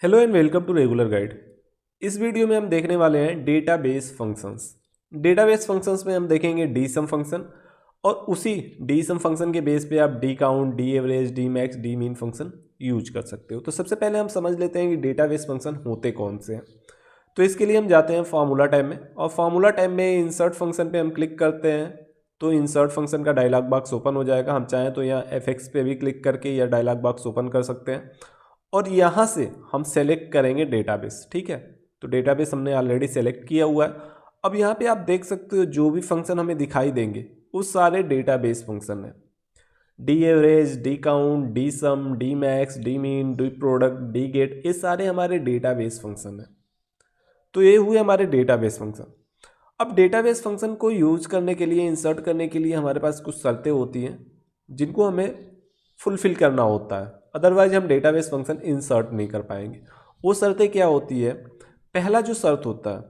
Hello and welcome to regular guide. इस video में हम देखने वाले हैं डेटाबेस फंक्शंस। डेटाबेस फंक्शंस में हम देखेंगे डीसम फंक्शन और उसी डीसम फंक्शन के बेस पे आप D count, D average, D max, D mean function use कर सकते हो। तो सबसे पहले हम समझ लेते हैं कि डेटाबेस फंक्शन होते कौन से हैं। तो इसके लिए हम जाते हैं फार्मूला टैब में और फार्मूला टैब में इंसर्ट फंक्शन पे हम क्लिक करते हैं तो इंसर्ट फंक्शन का डायलॉग बॉक्स ओपन हो जाएगा। हम चाहें तो यहाँ एफ पे भी क्लिक करके यह डायलॉग बॉक्स ओपन कर सकते हैं और यहाँ से हम सेलेक्ट करेंगे डेटाबेस। ठीक है, तो डेटाबेस हमने ऑलरेडी सेलेक्ट किया हुआ है। अब यहाँ पे आप देख सकते हो जो भी फंक्शन हमें दिखाई देंगे वो सारे डेटाबेस फंक्शन हैं। D average, D count, D sum, D max, D mean, D product, D get, ये सारे हमारे डेटाबेस फंक्शन हैं। तो ये हुए हमारे डेटाबेस फंक्शन। अब डेटाबेस फंक्शन को यूज करने के लिए, इंसर्ट करने के लिए हमारे पास कुछ शर्तें होती हैं जिनको हमें फुलफिल करना होता है, अदरवाइज हम डेटाबेस फंक्शन इंसर्ट नहीं कर पाएंगे। वो शर्तें क्या होती है? पहला जो शर्त होता है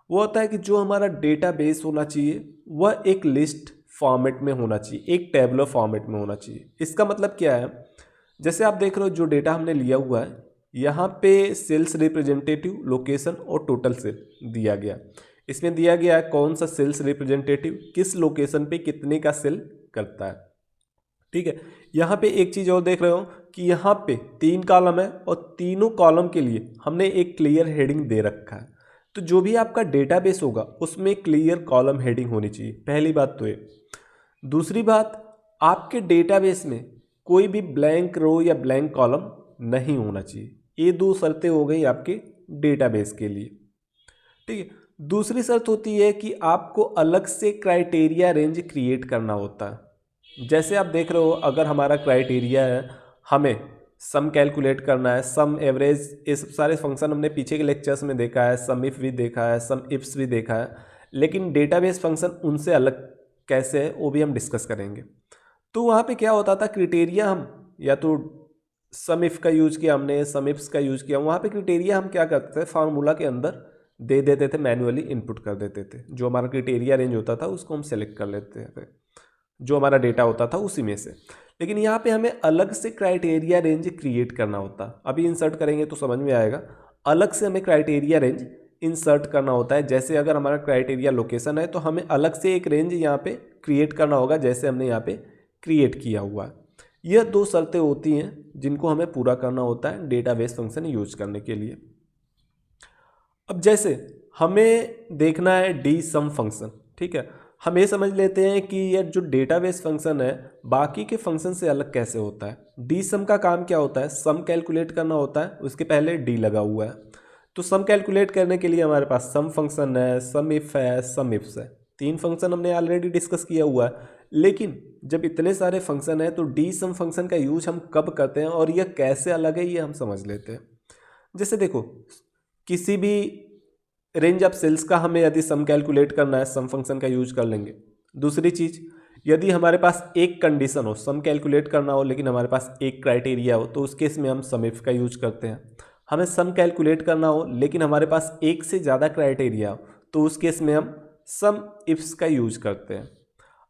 वो होता है कि जो हमारा डेटाबेस होना चाहिए वह एक लिस्ट फॉर्मेट में होना चाहिए, एक टेबलर फॉर्मेट में होना चाहिए। इसका मतलब क्या है? जैसे आप देख रहे हो जो डेटा हमने लिया हुआ है, यहाँ पे सेल्स रिप्रेजेंटेटिव, लोकेशन और टोटल सेल दिया गया। इसमें दिया गया है कौन सा सेल्स रिप्रेजेंटेटिव किस लोकेशन पे कितने का सेल करता है। ठीक है, यहाँ पे एक चीज़ और देख रहे हो कि यहाँ पे 3 कॉलम है और तीनों कॉलम के लिए हमने एक क्लियर हेडिंग दे रखा है। तो जो भी आपका डेटाबेस होगा उसमें क्लियर कॉलम हेडिंग होनी चाहिए, पहली बात तो ये। दूसरी बात, आपके डेटाबेस में कोई भी ब्लैंक रो या ब्लैंक कॉलम नहीं होना चाहिए। ये दो शर्तें हो गई आपके डेटाबेस के लिए। ठीक है, दूसरी शर्त होती है कि आपको अलग से क्राइटेरिया रेंज क्रिएट करना होता है। जैसे आप देख रहे हो, अगर हमारा क्राइटेरिया है हमें सम कैलकुलेट करना है, सम, एवरेज, ये सब सारे फंक्शन हमने पीछे के लेक्चर्स में देखा है, सम इफ भी देखा है, सम इफ्स भी देखा है, लेकिन डेटाबेस फंक्शन उनसे अलग कैसे है वो भी हम डिस्कस करेंगे। तो वहाँ पे क्या होता था, क्राइटेरिया हम या तो सम इफ का यूज किया हमने, सम इफ्स का यूज किया, वहाँ पे क्राइटेरिया हम क्या करते थे, फार्मूला के अंदर दे देते थे, मैन्युअली इनपुट कर देते थे। जो हमारा क्राइटेरिया रेंज होता था उसको हम सेलेक्ट कर लेते थे, जो हमारा डेटा होता था उसी में से। लेकिन यहाँ पे हमें अलग से क्राइटेरिया रेंज क्रिएट करना होता। अभी इंसर्ट करेंगे तो समझ में आएगा। अलग से हमें क्राइटेरिया रेंज इंसर्ट करना होता है। जैसे अगर हमारा क्राइटेरिया लोकेशन है तो हमें अलग से एक रेंज यहाँ पे क्रिएट करना होगा, जैसे हमने यहाँ पे क्रिएट किया हुआ है। यह दो शर्तें होती हैं जिनको हमें पूरा करना होता है डेटाबेस फंक्शन यूज करने के लिए। अब जैसे हमें देखना है डी सम फंक्शन। ठीक है, हम ये समझ लेते हैं कि यह जो डेटाबेस फंक्शन है बाकी के फंक्शन से अलग कैसे होता है। डी सम का काम क्या होता है? सम कैलकुलेट करना होता है, उसके पहले डी लगा हुआ है। तो सम कैलकुलेट करने के लिए हमारे पास सम फंक्शन है, सम इफ है, सम इफ्स है। 3 फंक्शन हमने ऑलरेडी डिस्कस किया हुआ है। लेकिन जब इतने सारे फंक्शन है तो डी सम फंक्शन का यूज हम कब करते हैं और यह कैसे अलग है ये हम समझ लेते हैं। जैसे देखो, किसी भी रेंज ऑफ सेल्स का हमें यदि सम कैलकुलेट करना है, सम फंक्शन का यूज कर लेंगे। दूसरी चीज, यदि हमारे पास एक कंडीशन हो, सम कैलकुलेट करना हो लेकिन हमारे पास एक क्राइटेरिया हो, तो उस केस में हम सम इफ का यूज करते हैं। हमें सम कैलकुलेट करना हो लेकिन हमारे पास एक से ज़्यादा क्राइटेरिया हो, तो उस केस में हम सम इफ्स का यूज करते हैं।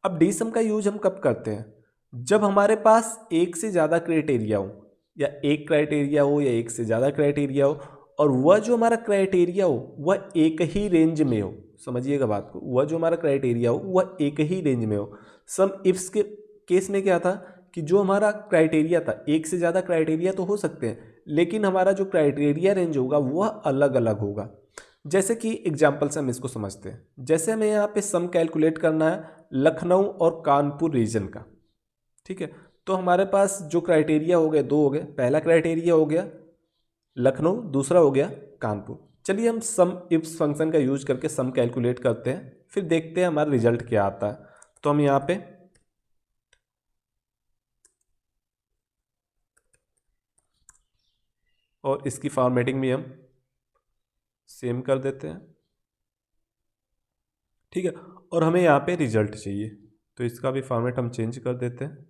अब डी सम का यूज हम कब करते हैं? जब हमारे पास एक से ज़्यादा क्राइटेरिया हो, या एक क्राइटेरिया हो या एक से ज़्यादा क्राइटेरिया हो, और वह जो हमारा क्राइटेरिया हो वह एक ही रेंज में हो। समझिएगा बात को, वह जो हमारा क्राइटेरिया हो वह एक ही रेंज में हो। सम इफ्स के केस में क्या था कि जो हमारा क्राइटेरिया था, एक से ज़्यादा क्राइटेरिया तो हो सकते हैं लेकिन हमारा जो क्राइटेरिया रेंज होगा वह अलग अलग होगा। जैसे कि एग्जाम्पल से हम इसको समझते हैं। जैसे हमें यहाँ पे सम कैलकुलेट करना है लखनऊ और कानपुर रीजन का। ठीक है, तो हमारे पास जो क्राइटेरिया हो गए, दो हो गए। पहला क्राइटेरिया हो गया लखनऊ, दूसरा हो गया कानपुर। चलिए हम सम इफ्स फंक्शन का यूज करके सम कैलकुलेट करते हैं, फिर देखते हैं हमारा रिजल्ट क्या आता है। तो हम यहाँ पे और इसकी फॉर्मेटिंग भी हम सेम कर देते हैं। ठीक है, और हमें यहाँ पे रिजल्ट चाहिए तो इसका भी फॉर्मेट हम चेंज कर देते हैं।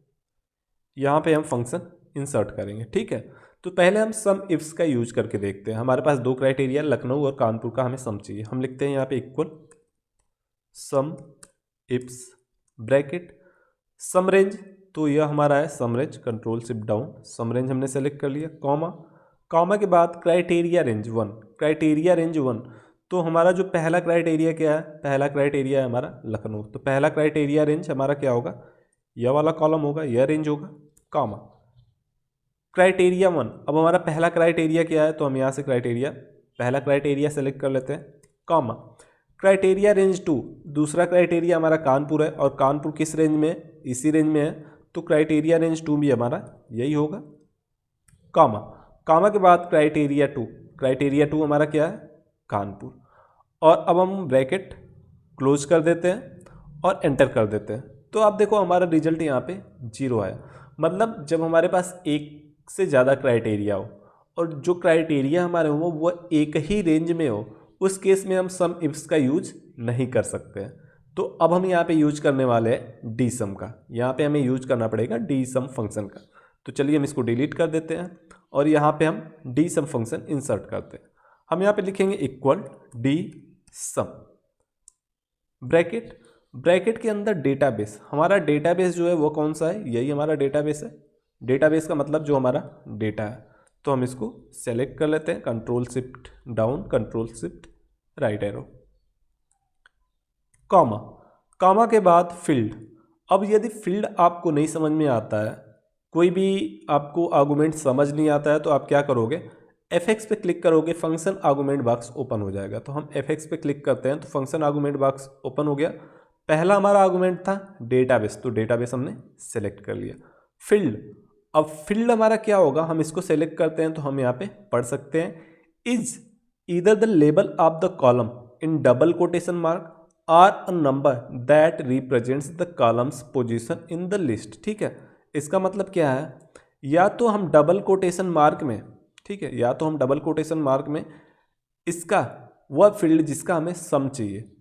यहाँ पे हम फंक्शन इंसर्ट करेंगे। ठीक है, तो पहले हम सम इफ्स का यूज करके देखते हैं। हमारे पास दो क्राइटेरिया लखनऊ और कानपुर का हमें सम चाहिए। हम लिखते हैं यहाँ पे इक्वल सम इफ्स ब्रैकेट सम रेंज, तो यह हमारा है सम रेंज, कंट्रोल शिफ्ट डाउन, सम रेंज हमने सेलेक्ट कर लिया, कॉमा कॉमा के बाद क्राइटेरिया रेंज 1, क्राइटेरिया रेंज 1, तो हमारा जो पहला क्राइटेरिया क्या है, पहला क्राइटेरिया है हमारा लखनऊ, तो पहला क्राइटेरिया रेंज हमारा क्या होगा, यह वाला कॉलम होगा, यह रेंज होगा, कॉमा क्राइटेरिया 1। अब हमारा पहला क्राइटेरिया क्या है, तो हम यहाँ से क्राइटेरिया, पहला क्राइटेरिया सेलेक्ट कर लेते हैं, कॉमा क्राइटेरिया रेंज 2, दूसरा क्राइटेरिया हमारा कानपुर है, और कानपुर किस रेंज में है, इसी रेंज में है, तो क्राइटेरिया रेंज 2 भी हमारा यही होगा, कॉमा कॉमा के बाद क्राइटेरिया 2, क्राइटेरिया 2 हमारा क्या है, कानपुर, और अब हम ब्रैकेट क्लोज कर देते हैं और एंटर कर देते हैं। तो आप देखो हमारा रिजल्ट यहाँ पे 0 आया। मतलब जब हमारे पास एक से ज़्यादा क्राइटेरिया हो और जो क्राइटेरिया हमारे हो वो एक ही रेंज में हो, उस केस में हम सम इफ्स का यूज नहीं कर सकते हैं। तो अब हम यहाँ पे यूज करने वाले हैं डी सम का, यहाँ पे हमें यूज करना पड़ेगा डी सम फंक्शन का। तो चलिए हम इसको डिलीट कर देते हैं और यहाँ पे हम डी सम फंक्शन इंसर्ट करते हैं। हम यहाँ पे लिखेंगे इक्वल डी सम, ब्रैकेट, ब्रैकेट के अंदर डेटाबेस, हमारा डेटाबेस जो है वो कौन सा है, यही हमारा डेटाबेस है। डेटाबेस का मतलब जो हमारा डेटा है, तो हम इसको सेलेक्ट कर लेते हैं, control shift down, control shift right arrow, comma comma के बाद फील्ड। अब यदि फील्ड आपको नहीं समझ में आता है, कोई भी आपको आर्गुमेंट समझ नहीं आता है, तो आप क्या करोगे, F(x) पे क्लिक करोगे, फंक्शन आर्गुमेंट बॉक्स ओपन हो जाएगा। तो हम F(x) पे क्लिक करते हैं तो फंक्शन आर्गुमेंट बॉक्स ओपन हो गया। पहला हमारा आर्गुमेंट था डेटाबेस, तो डेटाबेस हमने सेलेक्ट कर लिया। फील्ड, अब फील्ड हमारा क्या होगा, हम इसको सेलेक्ट करते हैं तो हम यहाँ पे पढ़ सकते हैं, is either the label of the column in double quotation mark or a number that represents the column's position in the list. ठीक है, इसका मतलब क्या है, या तो हम डबल कोटेशन मार्क में, ठीक है, या तो हम डबल कोटेशन मार्क में इसका वह फील्ड जिसका हमें सम चाहिए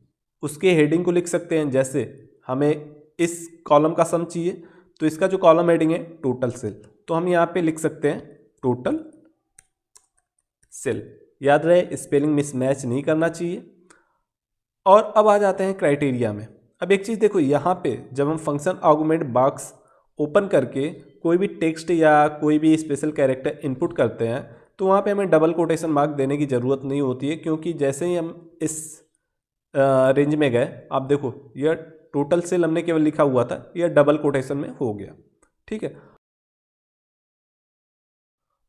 उसके हेडिंग को लिख सकते हैं। जैसे हमें इस कॉलम का सम चाहिए, तो इसका जो कॉलम हेडिंग है टोटल सेल, तो हम यहाँ पे लिख सकते हैं टोटल सेल। याद रहे स्पेलिंग मिसमैच नहीं करना चाहिए। और अब आ जाते हैं क्राइटेरिया में। अब एक चीज़ देखो, यहाँ पे जब हम फंक्शन आर्गुमेंट बॉक्स ओपन करके कोई भी टेक्स्ट या कोई भी स्पेशल कैरेक्टर इनपुट करते हैं, तो वहाँ पे हमें डबल कोटेशन मार्क देने की ज़रूरत नहीं होती है, क्योंकि जैसे ही हम इस रेंज में गए, आप देखो यह टोटल सेल हमने केवल लिखा हुआ था, यह डबल कोटेशन में हो गया। ठीक है,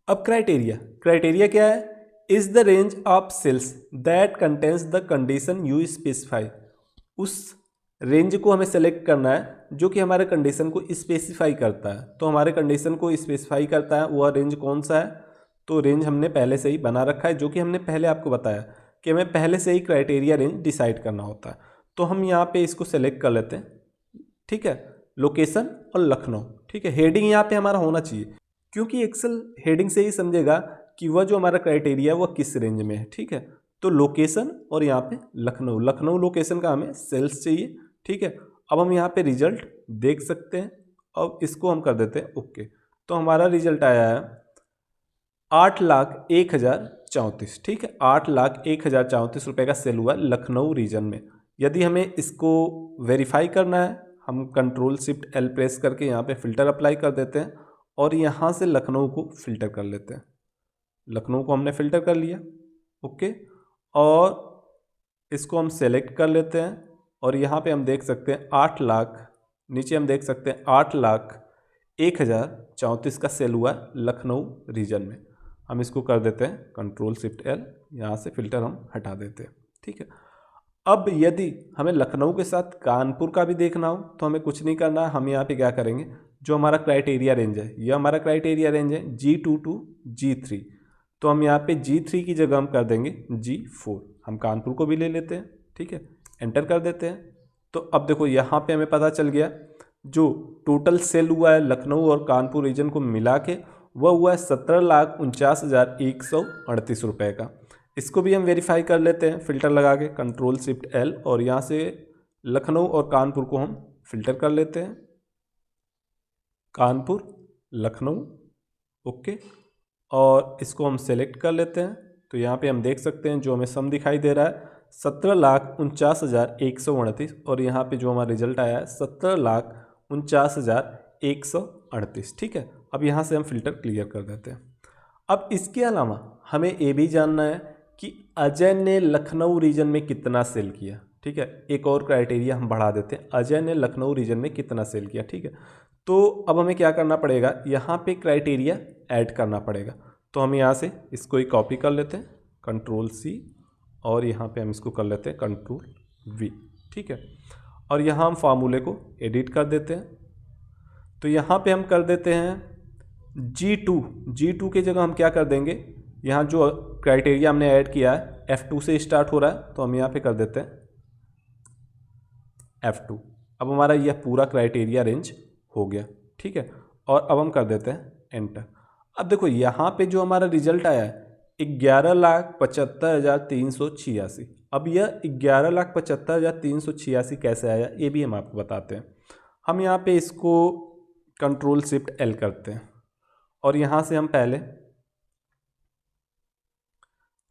अब क्राइटेरिया, क्राइटेरिया क्या है, is the range of cells that contains the condition you specify. उस रेंज को हमें सेलेक्ट करना है जो कि हमारे कंडीशन को स्पेसिफाई करता है। तो हमारे कंडीशन को स्पेसिफाई करता है वह रेंज कौन सा है, तो रेंज हमने पहले से ही बना रखा है, जो कि हमने पहले आपको बताया कि हमें पहले से ही क्राइटेरिया रेंज डिसाइड करना होता है। तो हम यहाँ पे इसको सेलेक्ट कर लेते हैं। ठीक है, लोकेशन और लखनऊ। ठीक है, हेडिंग यहाँ पे हमारा होना चाहिए, क्योंकि एक्सेल हेडिंग से ही समझेगा कि वह जो हमारा क्राइटेरिया है वह किस रेंज में है। ठीक है, तो लोकेशन और यहाँ पे लखनऊ, लखनऊ लोकेशन का हमें सेल्स चाहिए। ठीक है, अब हम यहाँ पे रिजल्ट देख सकते हैं। अब इसको हम कर देते हैं ओके। तो हमारा रिजल्ट आया है 8,01,034। ठीक है, 8,01,034 रुपये का सेल हुआ लखनऊ रीजन में। यदि हमें इसको वेरीफाई करना है, हम कंट्रोल शिफ्ट एल प्रेस करके यहाँ पे फिल्टर अप्लाई कर देते हैं और यहाँ से लखनऊ को फिल्टर कर लेते हैं। लखनऊ को हमने फिल्टर कर लिया, ओके, और इसको हम सेलेक्ट कर लेते हैं और यहाँ पे हम देख सकते हैं 8 लाख, नीचे हम देख सकते हैं 8,01,034 का सेल हुआ लखनऊ रीजन में। हम इसको कर देते हैं कंट्रोल शिफ्ट एल, यहाँ से फिल्टर हम हटा देते हैं। ठीक है, अब यदि हमें लखनऊ के साथ कानपुर का भी देखना हो तो हमें कुछ नहीं करना है, हम यहाँ पे क्या करेंगे, जो हमारा क्राइटेरिया रेंज है, यह हमारा क्राइटेरिया रेंज है G2 to G3, तो हम यहाँ पे G3 की जगह हम कर देंगे G4। हम कानपुर को भी ले लेते हैं। ठीक है, एंटर कर देते हैं। तो अब देखो यहाँ पे हमें पता चल गया जो टोटल सेल हुआ है लखनऊ और कानपुर रीजन को मिला के वह हुआ है 17,49,138 रुपये का। इसको भी हम वेरीफाई कर लेते हैं फिल्टर लगा के कंट्रोल शिफ्ट एल, और यहाँ से लखनऊ और कानपुर को हम फिल्टर कर लेते हैं, कानपुर लखनऊ, ओके, और इसको हम सेलेक्ट कर लेते हैं। तो यहाँ पे हम देख सकते हैं जो हमें सम दिखाई दे रहा है 17,49,138, और यहाँ पे जो हमारा रिजल्ट आया है 17,49,138। ठीक है, अब यहाँ से हम फिल्टर क्लियर कर देते हैं। अब इसके अलावा हमें ये भी जानना है कि अजय ने लखनऊ रीजन में कितना सेल किया। ठीक है, एक और क्राइटेरिया हम बढ़ा देते हैं, अजय ने लखनऊ रीजन में कितना सेल किया। ठीक है, तो अब हमें क्या करना पड़ेगा, यहाँ पे क्राइटेरिया ऐड करना पड़ेगा। तो हम यहाँ से इसको ही कॉपी कर लेते हैं, Ctrl+C, और यहाँ पे हम इसको कर लेते हैं Ctrl+V। ठीक है, और यहाँ हम फार्मूले को एडिट कर देते हैं। तो यहाँ पे हम कर देते हैं G2 की जगह हम क्या कर देंगे, यहाँ जो क्राइटेरिया हमने ऐड किया है F2 से स्टार्ट हो रहा है, तो हम यहाँ पे कर देते हैं F2। अब हमारा यह पूरा क्राइटेरिया रेंज हो गया। ठीक है, और अब हम कर देते हैं एंटर। अब देखो यहाँ पे जो हमारा रिजल्ट आया है 11,75,386। अब यह 11,75,386 कैसे आया ये भी हम आपको बताते हैं। हम यहाँ पे इसको Ctrl+Shift+L करते हैं और यहाँ से हम पहले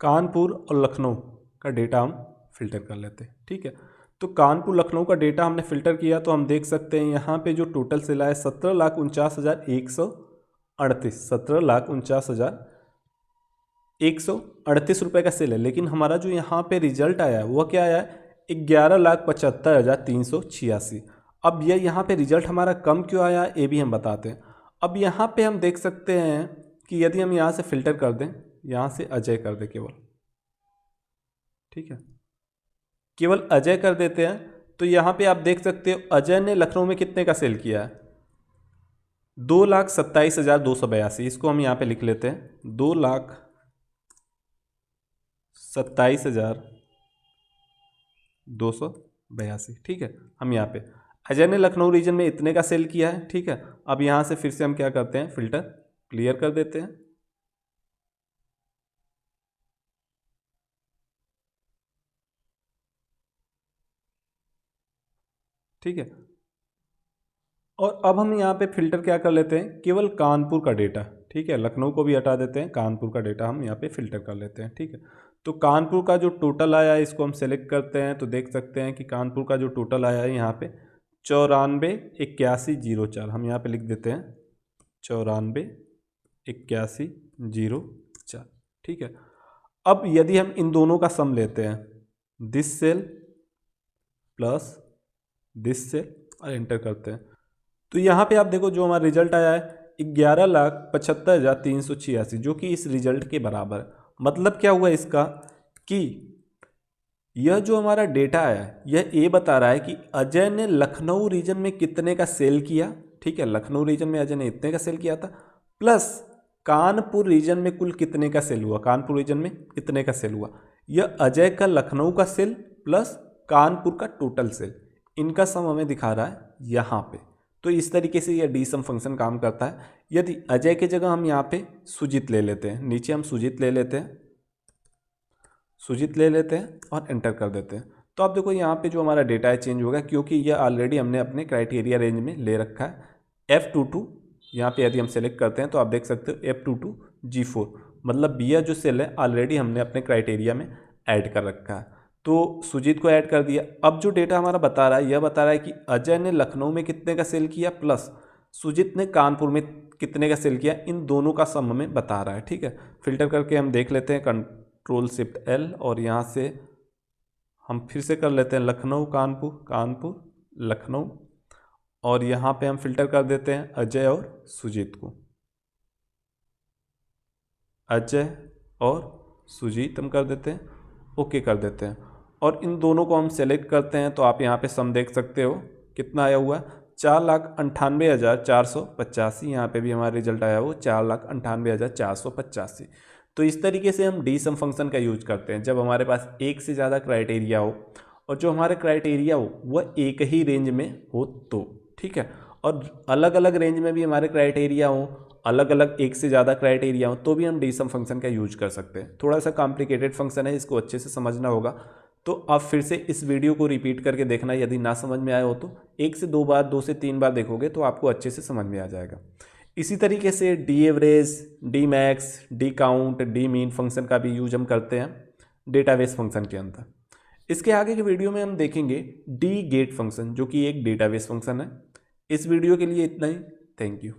कानपुर और लखनऊ का डेटा हम फिल्टर कर लेते हैं। ठीक है, तो कानपुर लखनऊ का डेटा हमने फिल्टर किया तो हम देख सकते हैं यहाँ पे जो टोटल सेल आया 17,49,138, 17,49,138 रुपये का सेल है। लेकिन हमारा जो यहाँ पे रिजल्ट आया है वह क्या आया है 11,75,386। अब यह यहाँ पे रिजल्ट हमारा कम क्यों आया ये भी हम बताते हैं। अब यहाँ पे हम देख सकते हैं कि यदि हम यहाँ से फिल्टर कर दें, यहाँ से अजय कर दें केवल, ठीक है, केवल अजय कर देते हैं, तो यहाँ पे आप देख सकते हो अजय ने लखनऊ में कितने का सेल किया है 2,27,282। इसको हम यहाँ पे लिख लेते हैं 2,27,282। ठीक है, हम यहाँ पे अजय ने लखनऊ रीजन में इतने का सेल किया है। ठीक है, अब यहाँ से फिर से हम क्या करते हैं, फिल्टर क्लियर कर देते हैं। ठीक है, और अब हम यहाँ पे फिल्टर क्या कर लेते हैं, केवल कानपुर का डेटा। ठीक है, लखनऊ को भी हटा देते हैं, कानपुर का डेटा हम यहाँ पे फिल्टर कर लेते हैं। ठीक है, तो कानपुर का जो टोटल आया है इसको हम सेलेक्ट करते हैं, तो देख सकते हैं कि कानपुर का जो टोटल आया है यहाँ पे 94,81,04। हम यहाँ पे लिख देते हैं 94,81,04। ठीक है, अब यदि हम इन दोनों का सम लेते हैं, this cell plus this cell, और एंटर करते हैं, तो यहाँ पे आप देखो जो हमारा रिजल्ट आया है 11,75,386, जो कि इस रिजल्ट के बराबर है। मतलब क्या हुआ इसका कि यह जो हमारा डेटा आया है यह ये बता रहा है कि अजय ने लखनऊ रीजन में कितने का सेल किया। ठीक है, लखनऊ रीजन में अजय ने इतने का सेल किया था, प्लस कानपुर रीजन में कुल कितने का सेल हुआ, कानपुर रीजन में कितने का सेल हुआ। यह अजय का लखनऊ का सेल प्लस कानपुर का टोटल सेल, इनका सम हमें दिखा रहा है यहाँ पे। तो इस तरीके से यह डी सम फंक्शन काम करता है। यदि अजय के जगह हम यहाँ पे सुजीत ले लेते हैं, नीचे हम सुजीत ले लेते हैं और एंटर कर देते हैं, तो आप देखो यहाँ पे जो हमारा डेटा है चेंज होगा, क्योंकि यह ऑलरेडी हमने अपने क्राइटेरिया रेंज में ले रखा है। F22 यहाँ पे यदि हम सेलेक्ट करते हैं तो आप देख सकते हो F22 G4, मतलब यह जो सेल है ऑलरेडी हमने अपने क्राइटेरिया में ऐड कर रखा है। तो सुजीत को ऐड कर दिया। अब जो डेटा हमारा बता रहा है यह बता रहा है कि अजय ने लखनऊ में कितने का सेल किया प्लस सुजीत ने कानपुर में कितने का सेल किया, इन दोनों का सम हमें बता रहा है। ठीक है, फिल्टर करके हम देख लेते हैं Ctrl+Shift+L, और यहाँ से हम फिर से कर लेते हैं लखनऊ कानपुर, कानपुर लखनऊ, और यहाँ पे हम फिल्टर कर देते हैं अजय और सुजीत को, अजय और सुजीत हम कर देते हैं, ओके कर देते हैं, और इन दोनों को हम सेलेक्ट करते हैं। तो आप यहाँ पे सम देख सकते हो कितना आया हुआ, 4,98,485। यहाँ पे भी हमारा रिजल्ट आया वो 4,98,485। तो इस तरीके से हम डी सम फंक्शन का यूज करते हैं जब हमारे पास एक से ज़्यादा क्राइटेरिया हो और जो हमारे क्राइटेरिया हो वह एक ही रेंज में हो तो। ठीक है, और अलग अलग रेंज में भी हमारे क्राइटेरिया हो, अलग अलग एक से ज़्यादा क्राइटेरिया हो, तो भी हम डी सम फंक्शन का यूज कर सकते हैं। थोड़ा सा कॉम्प्लिकेटेड फंक्शन है, इसको अच्छे से समझना होगा। तो आप फिर से इस वीडियो को रिपीट करके देखना, यदि ना समझ में आया हो तो 1 से 2 बार, 2 से 3 बार देखोगे तो आपको अच्छे से समझ में आ जाएगा। इसी तरीके से D average, D max, D count, D mean function का भी यूज हम करते हैं डेटाबेस फंक्शन के अंदर। इसके आगे के वीडियो में हम देखेंगे डी गेट फंक्शन, जो कि एक डेटाबेस फंक्शन है। इस वीडियो के लिए इतना ही, थैंक यू।